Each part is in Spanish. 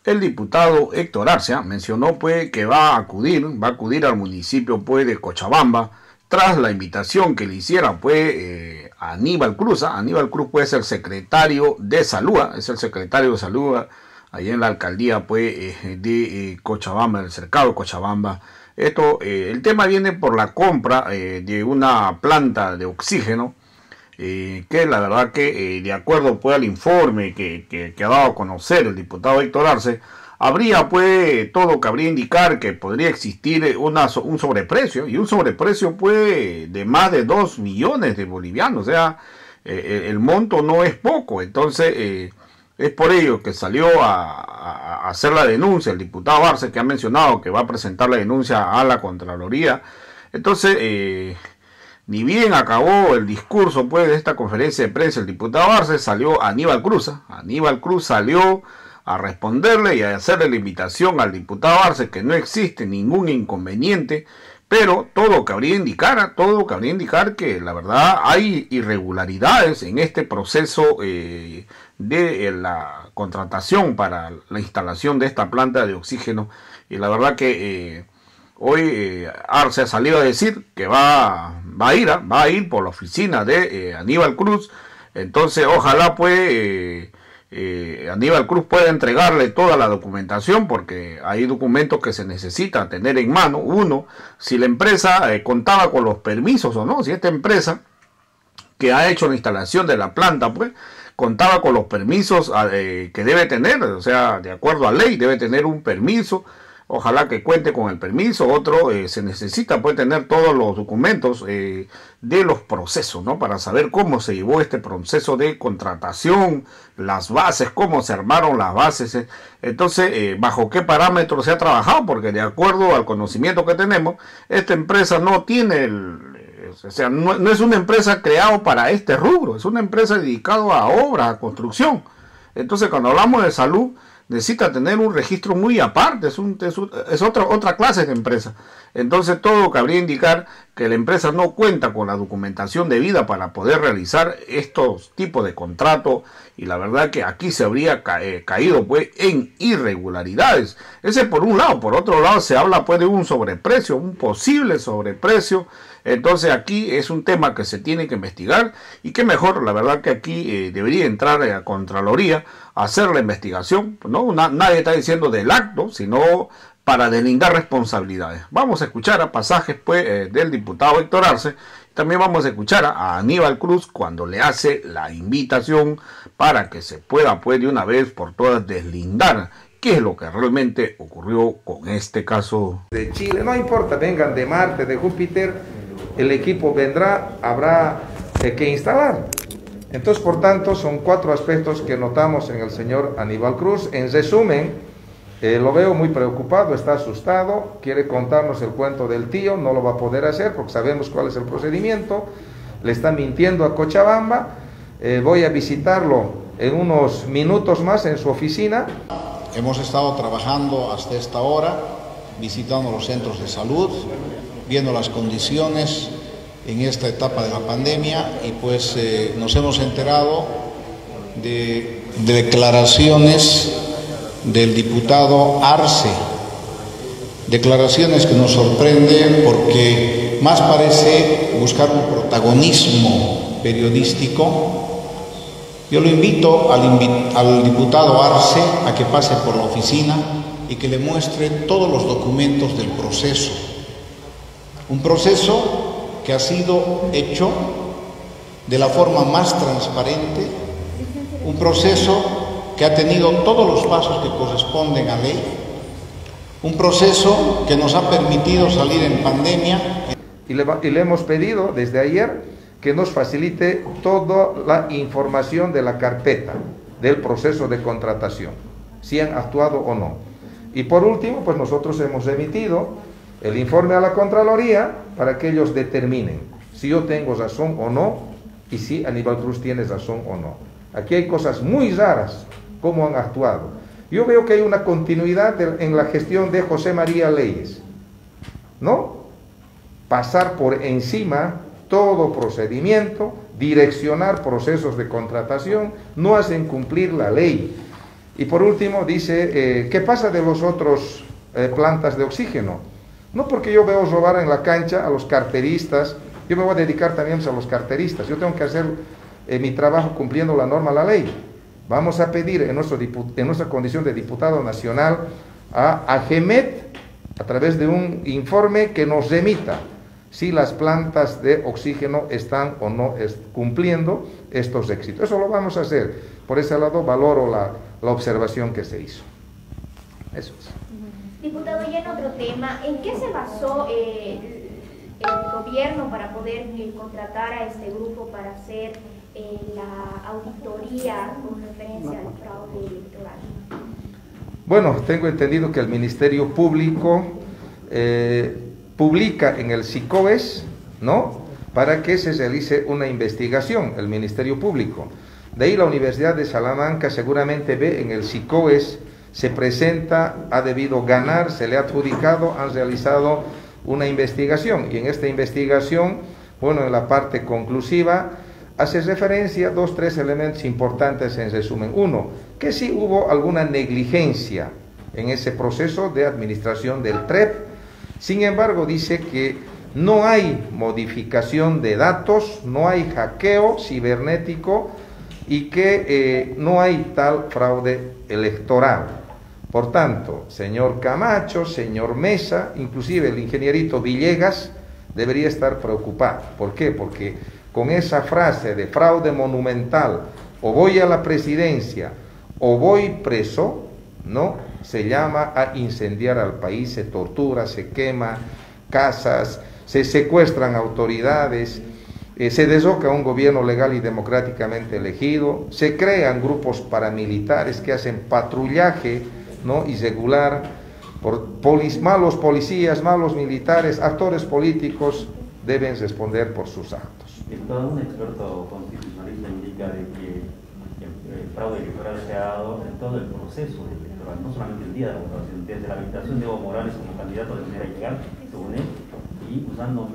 El diputado Héctor Arce mencionó pues que va a acudir al municipio pues de Cochabamba tras la invitación que le hiciera pues a Aníbal Cruz. Aníbal Cruz pues es el secretario de salud, es el secretario de salud allá en la alcaldía pues de Cochabamba, del cercado de Cochabamba. El tema viene por la compra de una planta de oxígeno que la verdad que de acuerdo pues al informe que ha dado a conocer el diputado Héctor Arce, habría pues todo cabría indicar que podría existir un sobreprecio, y un sobreprecio pues de más de 2 millones de bolivianos, o sea, el monto no es poco. Entonces es por ello que salió a hacer la denuncia el diputado Arce, que ha mencionado que va a presentar la denuncia a la Contraloría. Entonces ni bien acabó el discurso pues de esta conferencia de prensa el diputado Arce, salió Aníbal Cruz. Aníbal Cruz salió a responderle y a hacerle la invitación al diputado Arce que no existe ningún inconveniente, pero todo cabría indicar que la verdad hay irregularidades en este proceso de la contratación para la instalación de esta planta de oxígeno. Y la verdad que hoy Arce ha salido a decir que va a ir por la oficina de Aníbal Cruz. Entonces ojalá pues Aníbal Cruz pueda entregarle toda la documentación, porque hay documentos que se necesita tener en mano. Uno, si la empresa contaba con los permisos o no, si esta empresa que ha hecho la instalación de la planta pues contaba con los permisos que debe tener, o sea, de acuerdo a ley debe tener un permiso. Ojalá que cuente con el permiso. Otro, se necesita pues tener todos los documentos de los procesos, ¿no? Para saber cómo se llevó este proceso de contratación, las bases, cómo se armaron las bases. Entonces, bajo qué parámetros se ha trabajado, porque de acuerdo al conocimiento que tenemos, esta empresa no tiene o sea, no es una empresa creada para este rubro, es una empresa dedicada a obras, a construcción. Entonces, cuando hablamos de salud, necesita tener un registro muy aparte, es otra clase de empresa. Entonces todo cabría indicar que la empresa no cuenta con la documentación debida para poder realizar estos tipos de contratos, y la verdad que aquí se habría caído pues en irregularidades. Ese por un lado. Por otro lado se habla pues de un sobreprecio, un posible sobreprecio. Entonces aquí es un tema que se tiene que investigar, y que mejor, la verdad que aquí debería entrar a Contraloría a hacer la investigación, ¿no? Nadie está diciendo del acto, sino para deslindar responsabilidades. Vamos a escuchar a pasajes pues del diputado Héctor Arce. También vamos a escuchar a Aníbal Cruz cuando le hace la invitación para que se pueda pues de una vez por todas deslindar qué es lo que realmente ocurrió con este caso. De Chile, no importa, vengan de Marte, de Júpiter, el equipo vendrá, habrá que instalar. Entonces, por tanto, son 4 aspectos que notamos en el señor Aníbal Cruz. En resumen, lo veo muy preocupado, está asustado, quiere contarnos el cuento del tío, no lo va a poder hacer porque sabemos cuál es el procedimiento, le está mintiendo a Cochabamba. Voy a visitarlo en unos minutos más en su oficina. Hemos estado trabajando hasta esta hora, visitando los centros de salud, viendo las condiciones en esta etapa de la pandemia, y pues nos hemos enterado de declaraciones del diputado Arce, declaraciones que nos sorprenden porque más parece buscar un protagonismo periodístico. Yo lo invito al diputado Arce a que pase por la oficina y que le muestre todos los documentos del proceso. Un proceso que ha sido hecho de la forma más transparente, un proceso que ha tenido todos los pasos que corresponden a ley, un proceso que nos ha permitido salir en pandemia. Y le hemos pedido desde ayer que nos facilite toda la información de la carpeta del proceso de contratación, si han actuado o no. Y por último, pues nosotros hemos emitido el informe a la Contraloría para que ellos determinen si yo tengo razón o no, y si Aníbal Cruz tiene razón o no. Aquí hay cosas muy raras, cómo han actuado. Yo veo que hay una continuidad en la gestión de José María Leyes, ¿no? Pasar por encima todo procedimiento, direccionar procesos de contratación, no hacen cumplir la ley. Y por último dice, ¿qué pasa de los otros plantas de oxígeno? No porque yo veo robar en la cancha a los carteristas, yo me voy a dedicar también a los carteristas, yo tengo que hacer mi trabajo cumpliendo la norma, la ley. Vamos a pedir en nuestra condición de diputado nacional a AGEMET, a través de un informe que nos remita si las plantas de oxígeno están o no cumpliendo estos requisitos. Eso lo vamos a hacer. Por ese lado valoro la observación que se hizo. Eso es. Diputado, y en otro tema, ¿en qué se basó el gobierno para poder contratar a este grupo para hacer la auditoría con referencia al fraude electoral? Bueno, tengo entendido que el Ministerio Público publica en el SICOES, ¿no?, para que se realice una investigación, el Ministerio Público. De ahí la Universidad de Salamanca seguramente ve en el SICOES, se presenta, ha debido ganar, se le ha adjudicado, han realizado una investigación, y en esta investigación, bueno, en la parte conclusiva, hace referencia a 2 o 3 elementos importantes en resumen. Uno, que sí hubo alguna negligencia en ese proceso de administración del TREP. Sin embargo, dice que no hay modificación de datos, no hay hackeo cibernético y que no hay tal fraude electoral. Por tanto, señor Camacho, señor Mesa, inclusive el ingenierito Villegas debería estar preocupado. ¿Por qué? Porque con esa frase de fraude monumental, o voy a la presidencia o voy preso, ¿no?, se llama a incendiar al país, se tortura, se quema casas, se secuestran autoridades, se desloca un gobierno legal y democráticamente elegido, se crean grupos paramilitares que hacen patrullaje, ¿no?, irregular, por malos policías, malos militares, actores políticos deben responder por sus actos. Todo un experto constitucionalista indica de que el fraude electoral se ha dado en todo el proceso electoral, no solamente el día de la votación, desde la habilitación de Evo Morales como candidato de manera ilegal, según él, y usando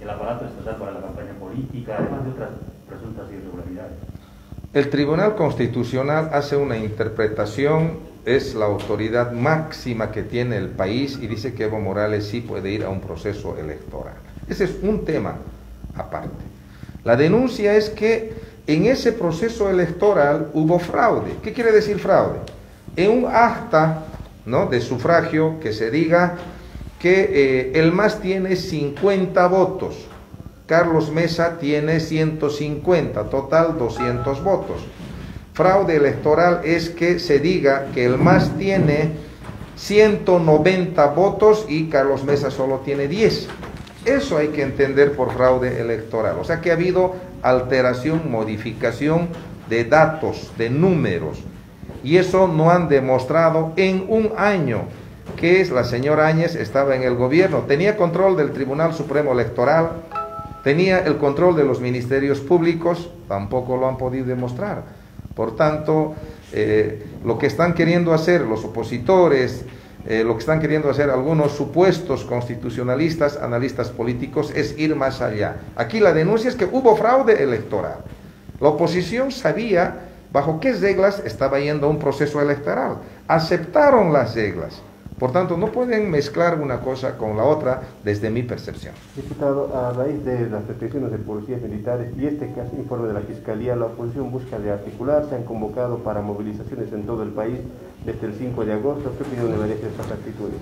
el aparato estatal para la campaña política, además de otras presuntas irregularidades. El Tribunal Constitucional hace una interpretación, es la autoridad máxima que tiene el país, y dice que Evo Morales sí puede ir a un proceso electoral. Ese es un tema aparte. La denuncia es que en ese proceso electoral hubo fraude. ¿Qué quiere decir fraude? En un acta, ¿no?, de sufragio que se diga que el MAS tiene 50 votos, Carlos Mesa tiene 150, total 200 votos. Fraude electoral es que se diga que el MAS tiene 190 votos y Carlos Mesa solo tiene 10. Eso hay que entender por fraude electoral. O sea que ha habido alteración, modificación de datos, de números. Y eso no han demostrado en un año que la señora Áñez estaba en el gobierno. Tenía control del Tribunal Supremo Electoral, tenía el control de los ministerios públicos, tampoco lo han podido demostrar. Por tanto, lo que están queriendo hacer los opositores, lo que están queriendo hacer algunos supuestos constitucionalistas, analistas políticos, es ir más allá. Aquí la denuncia es que hubo fraude electoral. La oposición sabía bajo qué reglas estaba yendo un proceso electoral. Aceptaron las reglas. Por tanto, no pueden mezclar una cosa con la otra desde mi percepción. Diputado, a raíz de las restricciones de policías militares y este caso, informe de la Fiscalía, la oposición busca rearticular, se han convocado para movilizaciones en todo el país desde el 5 de agosto. ¿Qué opinión le merece estas actitudes?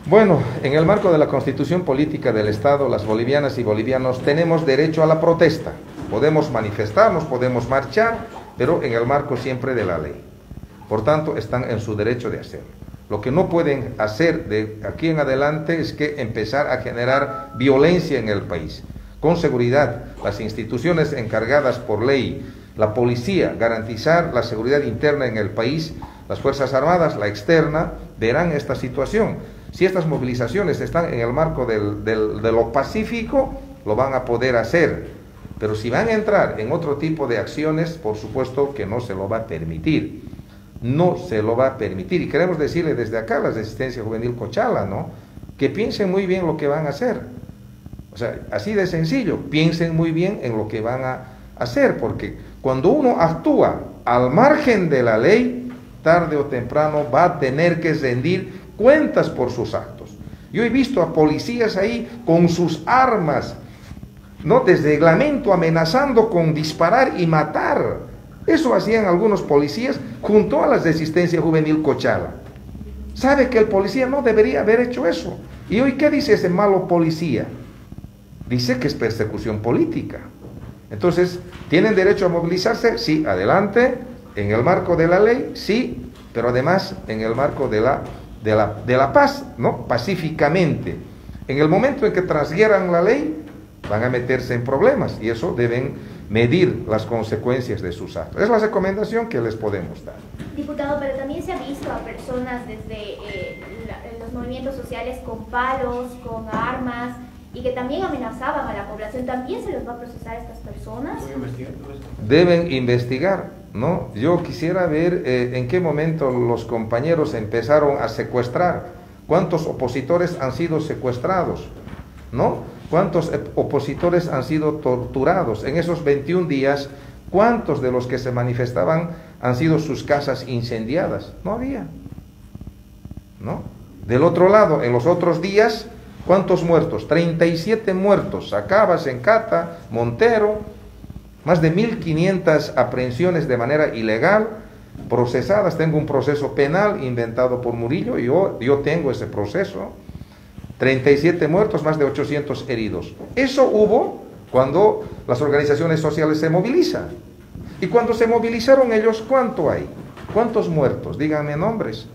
Bueno, en el marco de la Constitución Política del Estado, las bolivianas y bolivianos tenemos derecho a la protesta. Podemos manifestarnos, podemos marchar, pero en el marco siempre de la ley. Por tanto, están en su derecho de hacerlo. Lo que no pueden hacer de aquí en adelante es que empezar a generar violencia en el país. Con seguridad, las instituciones encargadas por ley, la policía, garantizar la seguridad interna en el país, las Fuerzas Armadas, la externa, verán esta situación. Si estas movilizaciones están en el marco de lo pacífico, lo van a poder hacer. Pero si van a entrar en otro tipo de acciones, por supuesto que no se lo va a permitir. No se lo va a permitir. Y queremos decirle desde acá a la Resistencia Juvenil Cochala, ¿no?, que piensen muy bien lo que van a hacer. O sea, así de sencillo, piensen muy bien en lo que van a hacer, porque cuando uno actúa al margen de la ley, tarde o temprano va a tener que rendir cuentas por sus actos. Yo he visto a policías ahí con sus armas, ¿no?, desde el lamento amenazando con disparar y matar. Eso hacían algunos policías junto a la resistencia juvenil Cochala. Sabe que el policía no debería haber hecho eso. ¿Y hoy qué dice ese malo policía? Dice que es persecución política. Entonces, ¿tienen derecho a movilizarse? Sí, adelante, en el marco de la ley, sí, pero además en el marco de la paz, ¿no?, pacíficamente. En el momento en que transgieran la ley, van a meterse en problemas, y eso deben medir las consecuencias de sus actos. Es la recomendación que les podemos dar. Diputado, pero también se ha visto a personas desde los movimientos sociales con palos, con armas, y que también amenazaban a la población. ¿También se les va a procesar a estas personas? Deben investigar, ¿no? Yo quisiera ver en qué momento los compañeros empezaron a secuestrar. ¿Cuántos opositores han sido secuestrados? ¿No? ¿Cuántos opositores han sido torturados? En esos 21 días, ¿cuántos de los que se manifestaban han sido sus casas incendiadas? No había, ¿no? Del otro lado, en los otros días, ¿cuántos muertos? 37 muertos. Acaba, Sencata, Montero, más de 1.500 aprehensiones de manera ilegal, procesadas. Tengo un proceso penal inventado por Murillo, y yo tengo ese proceso. 37 muertos, más de 800 heridos. Eso hubo cuando las organizaciones sociales se movilizan. Y cuando se movilizaron ellos, ¿cuánto hay? ¿Cuántos muertos? Díganme nombres.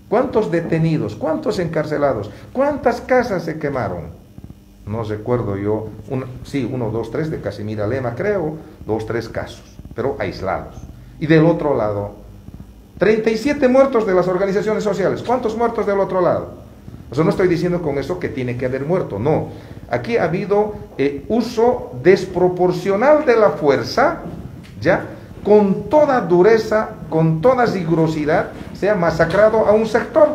¿Cuántos detenidos? ¿Cuántos encarcelados? ¿Cuántas casas se quemaron? No recuerdo yo. Uno, dos, tres, de Casimira Lema, creo. 2, 3 casos, pero aislados. Y del otro lado, 37 muertos de las organizaciones sociales. ¿Cuántos muertos del otro lado? O sea, no estoy diciendo con eso que tiene que haber muerto, no. Aquí ha habido uso desproporcional de la fuerza, ¿ya? Con toda dureza, con toda rigurosidad, se ha masacrado a un sector.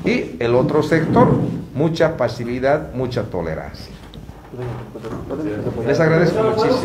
Y el otro sector, mucha pasividad, mucha tolerancia. Les agradezco muchísimo.